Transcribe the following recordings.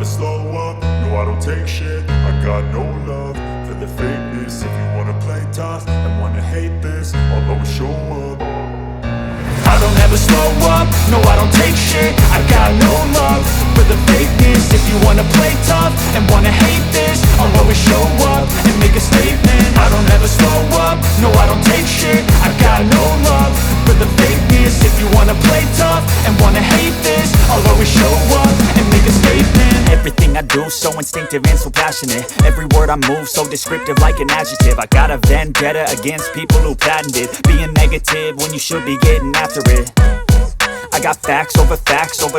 slow up, no I don't take shit. I got no love for the fakeness. If you wanna play tough and wanna hate this, I'll always show up. I don't ever slow up, no I don't take shit. I got no love for the fakeness. If you wanna play tough and wanna hate this, I'll always show up and make a statement. I don't ever slow up, no I don't take shit. I got no love for the fakeness. If you wanna play tough and wanna hate this, I'll always show up and make a statement. Everything I do so instinctive and so passionate. Every word I move so descriptive like an adjective. I got a vendetta against people who patented being negative when you should be getting after it. I got facts over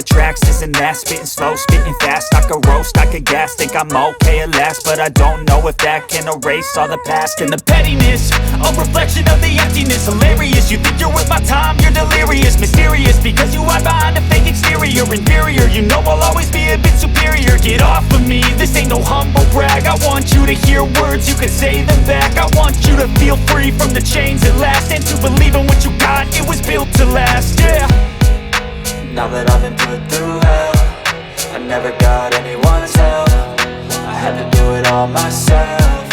tracks, this and that. Spitting slow, spitting fast, I could roast, I could gas. Think I'm okay at last, but I don't know if that can erase all the past. And the pettiness, a reflection of the emptiness. Hilarious, you think you're worth my time, you're delirious. Mysterious, because you hide behind a fake exterior. Inferior, you know I'll always be a bit superior. Get off of me, this ain't no humble brag. I want you to hear words, you can say them back. I want you to feel free from the chains at last, and to believe in what you got, it was built to last, yeah. Now that I've been put through hell, I never got anyone's help. I had to do it all myself.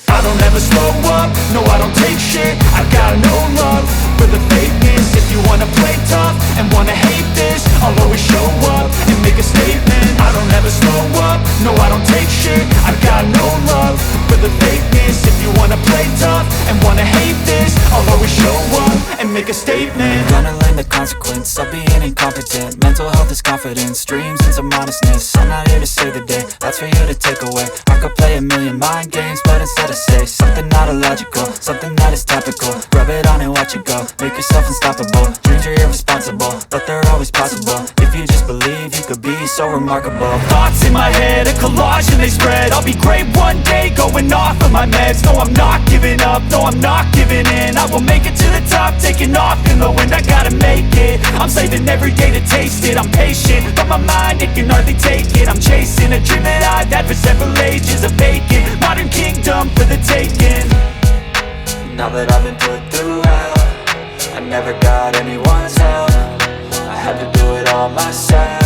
I don't ever slow up, no I don't take shit. I got no love for the fakeness. If you wanna play tough and wanna hate this, I'll always show up and make a statement. I don't ever slow up, no I don't take shit. I got no love for the fakeness. If you wanna play tough and wanna hate this, I'll always show up and make a statement. Gonna learn the consequence of being incompetent. Mental health is confidence, dreams and some modestness. I'm not here to save the day, that's for you to take away. I could play a million mind games, but instead I say something not illogical, something that is topical. Rub it on and watch it go, make yourself unstoppable. Dreams are irresponsible, but they're always possible. If you just believe, you could be so remarkable. Thoughts in my head, a collage and they spread. I'll be great one day, going off of my meds. No, I'm not giving up, no, I'm not giving in. I will make it to the top, taking off in the wind. I gotta make it, I'm saving every day to taste it. I'm patient, but my mind, it can hardly take it. I'm chasing a dream that I've had for several ages. A vacant, modern kingdom for the taking. Now that I've been put through hell, I never got anyone's help. I had to do it all myself.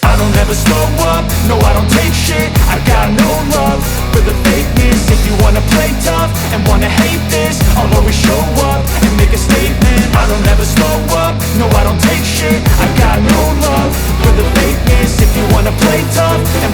I don't ever slow up, no I don't take shit. I got no love for the fakeness. If you wanna play tough and wanna hate this, I'll always show up and make a statement. I don't ever slow up, no I don't take shit. I got no love for the fakeness. If you wanna play tough and